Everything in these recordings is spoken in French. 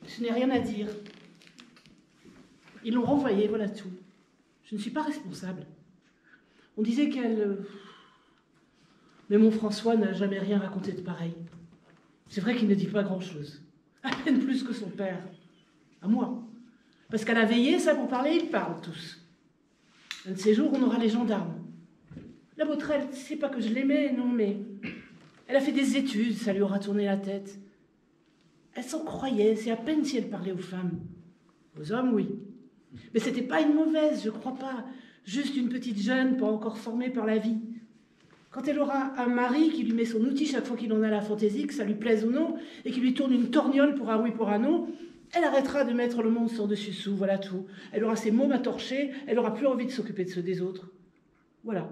Je n'ai rien à dire. Ils l'ont renvoyée, voilà tout. Je ne suis pas responsable. On disait qu'elle... Mais mon François n'a jamais rien raconté de pareil. C'est vrai qu'il ne dit pas grand-chose. À peine plus que son père. À moi. Parce qu'à la veillée, ça, pour parler, ils parlent tous. Un de ces jours, on aura les gendarmes. La Botrel, c'est pas que je l'aimais, non, mais... Elle a fait des études, ça lui aura tourné la tête. Elle s'en croyait, c'est à peine si elle parlait aux femmes. Aux hommes, oui. Mais c'était pas une mauvaise, je crois pas. Juste une petite jeune, pas encore formée par la vie. Quand elle aura un mari qui lui met son outil chaque fois qu'il en a la fantaisie, que ça lui plaise ou non, et qui lui tourne une torgnole pour un oui, pour un non, elle arrêtera de mettre le monde sans dessus-dessous, voilà tout. Elle aura ses mômes à torcher, elle aura plus envie de s'occuper de ceux des autres. Voilà.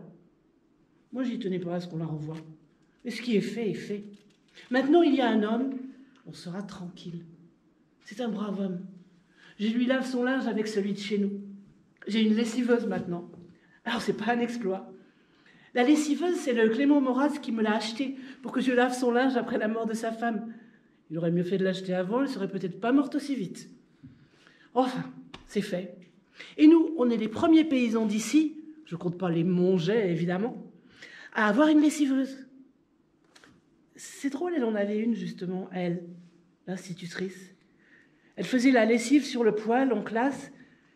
Moi, j'y tenais pas à ce qu'on la renvoie. Mais ce qui est fait est fait. Maintenant, il y a un homme, on sera tranquille. C'est un brave homme. Je lui lave son linge avec celui de chez nous. J'ai une lessiveuse maintenant. Alors, c'est pas un exploit. La lessiveuse, c'est le Clément Moraz qui me l'a acheté pour que je lave son linge après la mort de sa femme. Il aurait mieux fait de l'acheter avant, elle serait peut-être pas morte aussi vite. Enfin, c'est fait. Et nous, on est les premiers paysans d'ici, je compte pas les Mongeais évidemment, à avoir une lessiveuse. C'est drôle, elle en avait une justement, elle, l'institutrice. Elle faisait la lessive sur le poêle en classe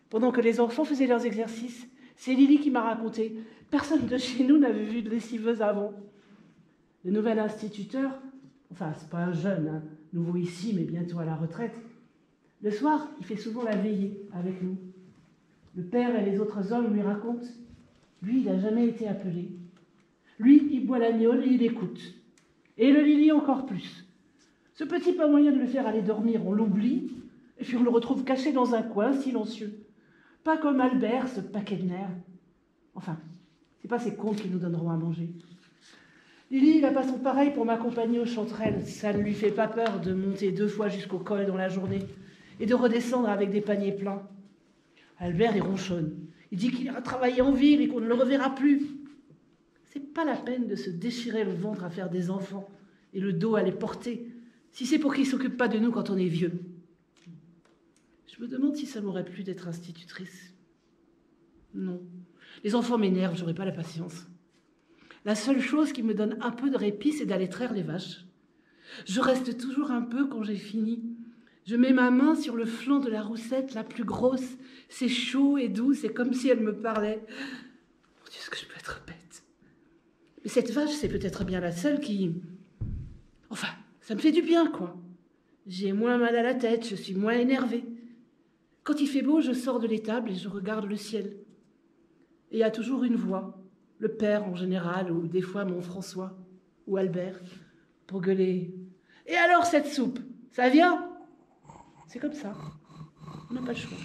pendant que les enfants faisaient leurs exercices. C'est Lily qui m'a raconté. Personne de chez nous n'avait vu de lessiveuse avant. Le nouvel instituteur, enfin, c'est pas un jeune, hein, nouveau ici, mais bientôt à la retraite, le soir, il fait souvent la veillée avec nous. Le père et les autres hommes lui racontent. Lui, il n'a jamais été appelé. Lui, il boit l'agnole et il écoute. Et le Lily encore plus. Ce petit pas moyen de le faire aller dormir, on l'oublie, et puis on le retrouve caché dans un coin, silencieux. Pas comme Albert, ce paquet de nerfs. Enfin, c'est pas ces contes qui nous donneront à manger. Lily, il n'a pas son pareil pour m'accompagner aux chanterelles. Ça ne lui fait pas peur de monter 2 fois jusqu'au col dans la journée et de redescendre avec des paniers pleins. Albert, il ronchonne. Il dit qu'il ira travailler en ville et qu'on ne le reverra plus. C'est pas la peine de se déchirer le ventre à faire des enfants et le dos à les porter, si c'est pour qu'ils ne s'occupent pas de nous quand on est vieux. Je me demande si ça m'aurait plu d'être institutrice. Non. Les enfants m'énervent, j'aurais pas la patience. La seule chose qui me donne un peu de répit, c'est d'aller traire les vaches. Je reste toujours un peu quand j'ai fini. Je mets ma main sur le flanc de la roussette la plus grosse. C'est chaud et doux, c'est comme si elle me parlait. Mon Dieu, est-ce que je peux être bête? Mais cette vache, c'est peut-être bien la seule qui... Enfin, ça me fait du bien, quoi. J'ai moins mal à la tête, je suis moins énervée. Quand il fait beau, je sors de l'étable et je regarde le ciel. Et il y a toujours une voix, le père en général, ou des fois mon François, ou Albert, pour gueuler. Et alors cette soupe, ça vient? C'est comme ça, on n'a pas le choix.